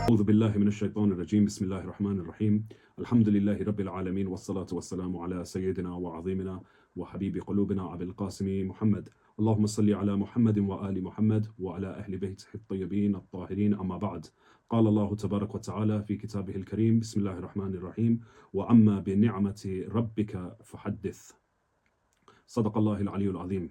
أعوذ بالله من الشيطان الرجيم بسم الله الرحمن الرحيم الحمد لله رب العالمين والصلاة والسلام على سيدنا وعظيمنا وحبيب قلوبنا أبي القاسم محمد اللهم صل على محمد وآل محمد وعلى أهل بيته الطيبين الطاهرين أما بعد قال الله تبارك وتعالى في كتابه الكريم بسم الله الرحمن الرحيم وأما بنعمة ربك فحدث صدق الله العلي العظيم.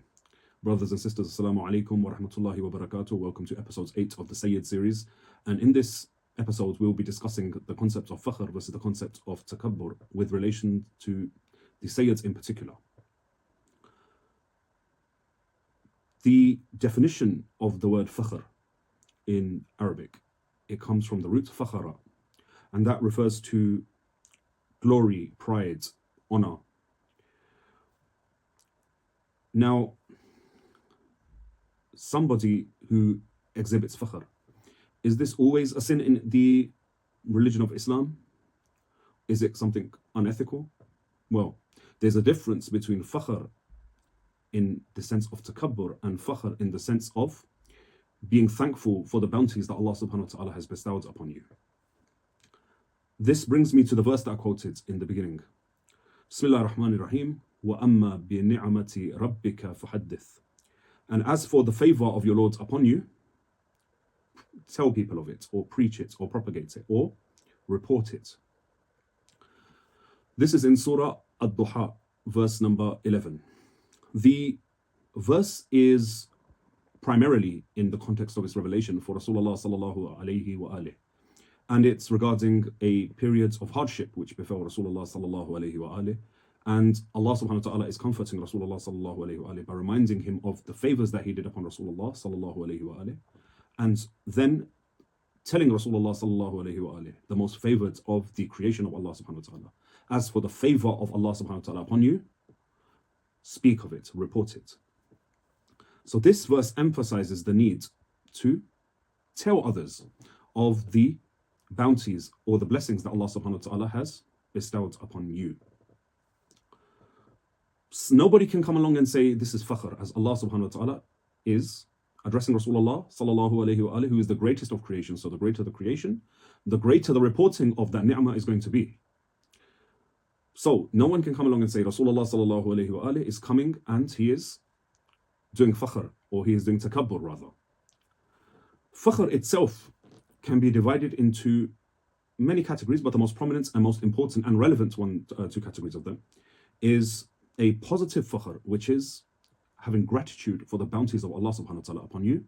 Brothers and sisters, Assalamu alaikum wa rahmatullahi wa barakatuh. Welcome to episode 8 of the Sayyids series. And in this episode, we'll be discussing the concept of Fakhr versus the concept of Takkabur with relation to the Sayyids in particular. The definition of the word Fakhr in Arabic, it comes from the root Fakhara, and that refers to glory, pride, honor. Now, somebody who exhibits fakhr, is this always a sin in the religion of Islam? Is it something unethical? Well, there's a difference between fakhr in the sense of takabbur and fakhr in the sense of being thankful for the bounties that Allah subhanahu wa ta'ala has bestowed upon you. This brings me to the verse that I quoted in the beginning. Bismillah ar-Rahman ar-Rahim, wa amma bi ni'amati rabbika fahaddith. And as for the favor of your Lord upon you, tell people of it, or preach it, or propagate it, or report it. This is in Surah Ad-Duha, verse number 11. The verse is primarily in the context of its revelation for Rasulullah sallallahu alayhi wa alih. And it's regarding a period of hardship which befell Rasulullah sallallahu alayhi wa alih. And Allah subhanahu wa ta'ala is comforting Rasulullah sallallahu alayhi wa alayhi by reminding him of the favors that he did upon Rasulullah sallallahu alayhi wa alayhi, and then telling Rasulullah sallallahu alayhi wa alayhi, the most favored of the creation of Allah subhanahu wa ta'ala. As for the favor of Allah subhanahu wa ta'ala upon you, speak of it, report it. So this verse emphasizes the need to tell others of the bounties or the blessings that Allah subhanahu wa ta'ala has bestowed upon you. Nobody can come along and say this is fakhr, as Allah subhanahu wa ta'ala is addressing Rasulullah sallallahu alayhi wa alayhi, who is the greatest of creation. So the greater the creation, the greater the reporting of that ni'mah is going to be. So no one can come along and say Rasulullah sallallahu alayhi wa alayhi is coming and he is doing fakhr, or he is doing takabbur rather. Fakhr itself can be divided into many categories, but the most prominent and most important and relevant two categories of them is a positive fakhr, which is having gratitude for the bounties of Allah subhanahu wa ta'ala upon you.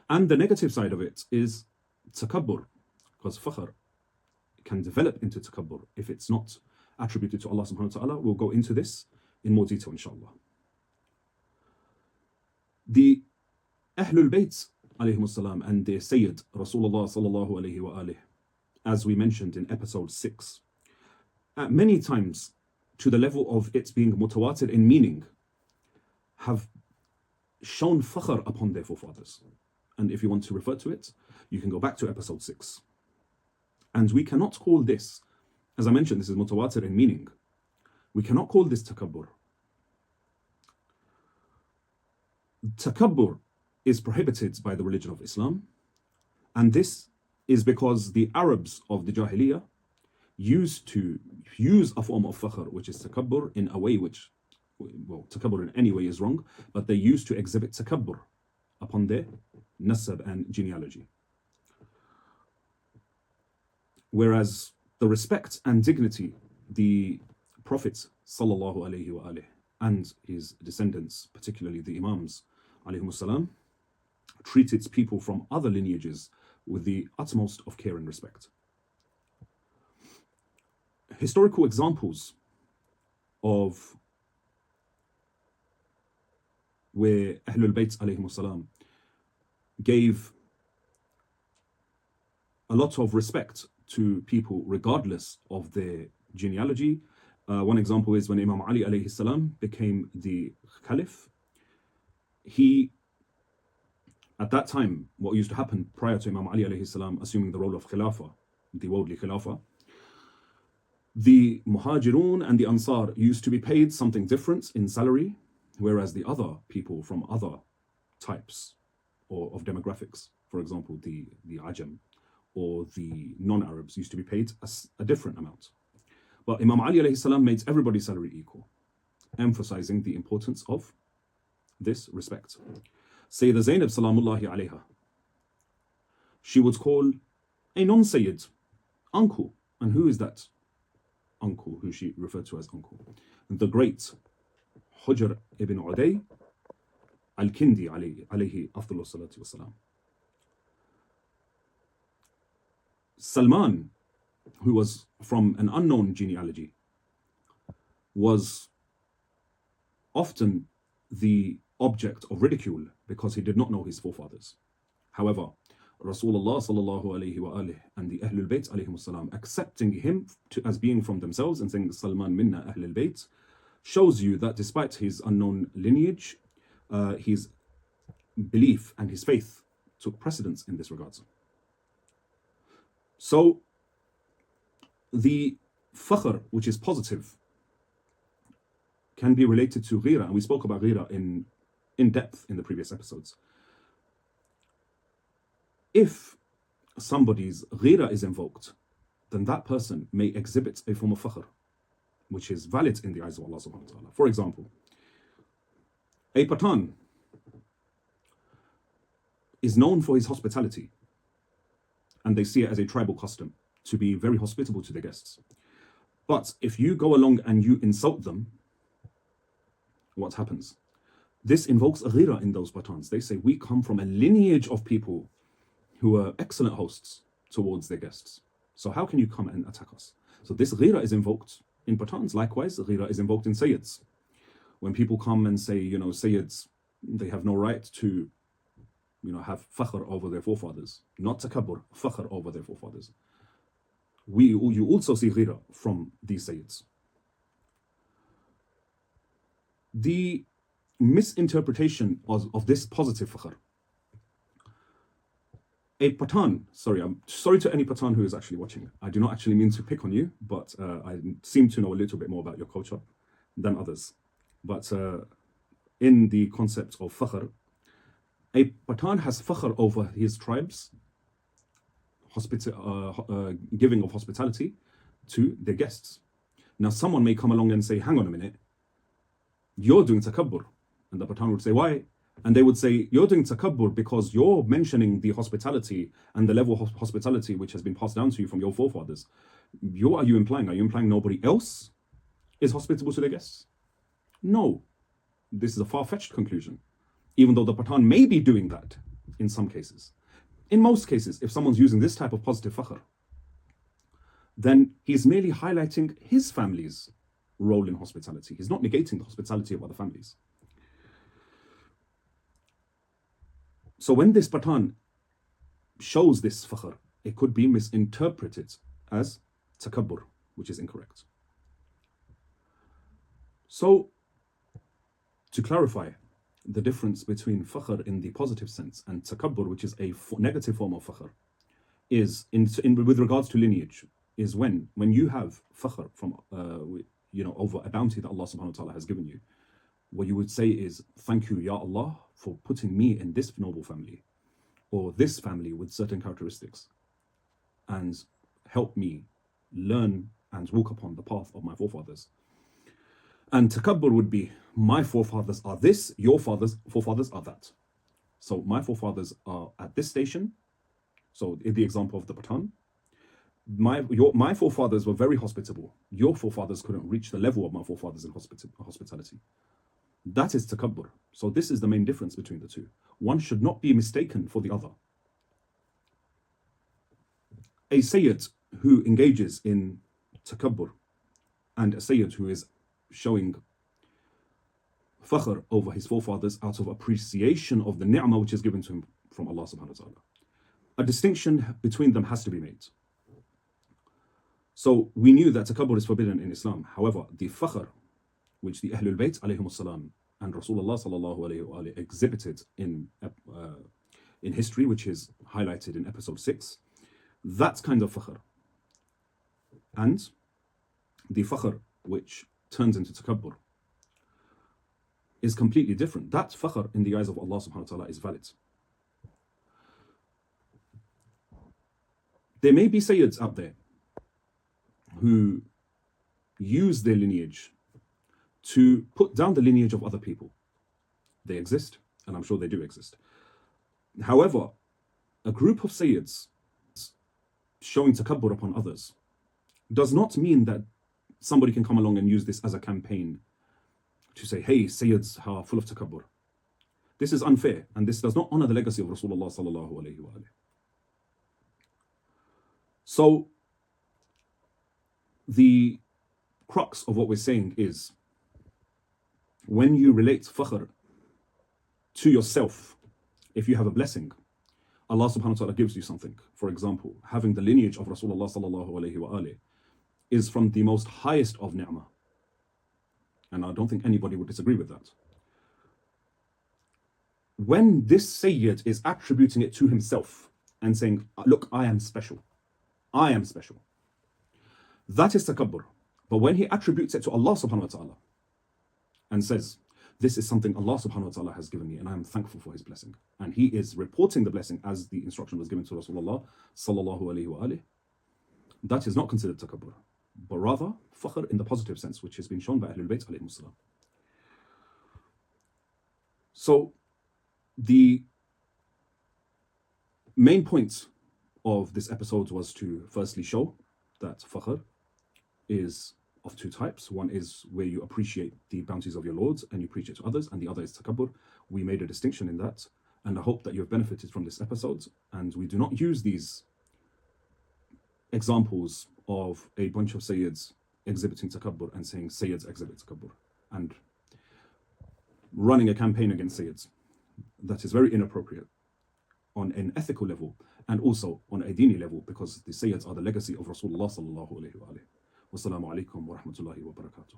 And the negative side of it is takabbur, because fakhr can develop into takabbur if it's not attributed to Allah subhanahu wa ta'ala. We'll go into this in more detail, inshallah. The Ahlul Bayt alayhim as-salam and their Sayyid Rasulullah sallallahu alayhi wa alayhi, as we mentioned in episode 6, many times to the level of it being mutawatir in meaning, have shown fakhr upon their forefathers. And if you want to refer to it, you can go back to episode 6. And we cannot call this, as I mentioned, this is mutawatir in meaning. We cannot call this takabbur. Takabbur is prohibited by the religion of Islam. And this is because the Arabs of the Jahiliyyah used to use a form of fakhr, which is takabbur, in a way which, well, takabbur in any way is wrong, but they used to exhibit takabbur upon their nasab and genealogy. Whereas the respect and dignity the Prophet sallallahu alayhi wa alayhi and his descendants, particularly the Imams alayhim salam, treated people from other lineages with the utmost of care and respect. Historical examples of where Ahlul Bayt alayhim salam gave a lot of respect to people regardless of their genealogy. One example is when Imam Ali alayhi salam became the caliph. He, at that time, what used to happen prior to Imam Ali alayhi salam assuming the role of khilafah, the worldly khilafah, the Muhajirun and the Ansar used to be paid something different in salary, whereas the other people from other types or of demographics, for example, the Ajam or the non-Arabs used to be paid a different amount. But Imam Ali alayhi salam made everybody's salary equal, emphasizing the importance of this respect. Sayyidah Zainab salamullahi alayha, she would call a non-Sayyid uncle. And who is that uncle who she referred to as uncle? The great Hujr ibn Uday al-Kindi alayhi afdalu salatu wasalam. Salman, who was from an unknown genealogy, was often the object of ridicule because he did not know his forefathers. However, Rasulullah sallallahu alayhi wa alihi and the Ahlul Bayt alayhim salam accepting him as being from themselves and saying Salman minna Ahlul Bayt shows you that despite his unknown lineage, his belief and his faith took precedence in this regard. So the fakhr, which is positive, can be related to ghira, and we spoke about ghira in depth in the previous episodes. If somebody's ghira is invoked, then that person may exhibit a form of fakhr, which is valid in the eyes of Allah subhanahu wa ta'ala. For example, a Pathan is known for his hospitality, and they see it as a tribal custom to be very hospitable to their guests. But if you go along and you insult them, what happens? This invokes a ghira in those Pathans. They say, we come from a lineage of people who are excellent hosts towards their guests. So how can you come and attack us? So this ghira is invoked in Pathans. Likewise, ghira is invoked in Sayyids. When people come and say, Sayyids, they have no right to, have fakhr over their forefathers. Not takkabur, fakhr over their forefathers. You also see ghira from these Sayyids. The misinterpretation of this positive fakhr. A Pathan, I'm sorry to any Pathan who is actually watching. I do not actually mean to pick on you, but I seem to know a little bit more about your culture than others. But in the concept of fakhr, a Pathan has fakhr over his tribes, giving of hospitality to their guests. Now someone may come along and say, hang on a minute, you're doing takkabur. And the Pathan would say, why? And they would say, you're doing takkabur because you're mentioning the hospitality and the level of hospitality which has been passed down to you from your forefathers. What are you implying? Are you implying nobody else is hospitable to their guests? No. This is a far-fetched conclusion, even though the Pathan may be doing that in some cases. In most cases, if someone's using this type of positive fakhr, then he's merely highlighting his family's role in hospitality. He's not negating the hospitality of other families. So when this Pathan shows this fakhr, it could be misinterpreted as takkabur, which is incorrect. So, to clarify the difference between fakhr in the positive sense and takkabur, which is a negative form of fakhr, is with regards to lineage, is when you have fakhr from over a bounty that Allah subhanahu wa ta'ala has given you. What you would say is, thank you, Ya Allah, for putting me in this noble family, or this family with certain characteristics, and help me learn and walk upon the path of my forefathers. And takkabur would be, my forefathers are this, your forefathers are that. So my forefathers are at this station. So in the example of the Pathan, my forefathers were very hospitable. Your forefathers couldn't reach the level of my forefathers in hospitality. That is takkabur. So this is the main difference between the two. One should not be mistaken for the other. A Sayyid who engages in takkabur and a Sayyid who is showing fakhr over his forefathers out of appreciation of the ni'mah which is given to him from Allah subhanahu wa ta'ala. A distinction between them has to be made. So we knew that takkabur is forbidden in Islam. However, the fakhr which the Ahlul Bayt alayhim salam and Rasulullah sallallahu alayhi wa alayhi exhibited in history, which is highlighted in episode 6, that's kind of fakhr. And the fakhr which turns into takkabur is completely different. That fakhr in the eyes of Allah subhanahu wa ta'ala is valid. There may be Sayyids out there who use their lineage to put down the lineage of other people. They exist, and I'm sure they do exist. However, a group of Sayyids showing Takkabur upon others does not mean that somebody can come along and use this as a campaign to say, hey, Sayyids are full of Takkabur. This is unfair, and this does not honor the legacy of Rasulullah sallallahu alayhi wa alayhi. So, the crux of what we're saying is, when you relate Fakhr to yourself, if you have a blessing, Allah subhanahu wa ta'ala gives you something. For example, having the lineage of Rasulullah sallallahu alayhi wa alayhi is from the most highest of ni'mah. And I don't think anybody would disagree with that. When this Sayyid is attributing it to himself and saying, look, I am special. I am special. That is Takkabur. But when he attributes it to Allah subhanahu wa ta'ala and says, this is something Allah subhanahu wa ta'ala has given me and I am thankful for his blessing. And he is reporting the blessing as the instruction was given to Rasulullah sallallahu alayhi wa alayhi. That is not considered Takkabur, but rather Fakhr in the positive sense, which has been shown by Ahlul Bayt alayhi salam. So the main point of this episode was to firstly show that Fakhr is of two types. One is where you appreciate the bounties of your Lord and you preach it to others, and the other is Takkabur. We made a distinction in that, and I hope that you have benefited from this episode. And we do not use these examples of a bunch of Sayyids exhibiting Takkabur and saying Sayyids exhibit Takkabur and running a campaign against Sayyids. That is very inappropriate on an ethical level and also on a dini level, because the Sayyids are the legacy of Rasulullah sallallahu alayhi wa alayhi. Wassalamu alaikum wa rahmatullahi wa barakatuh.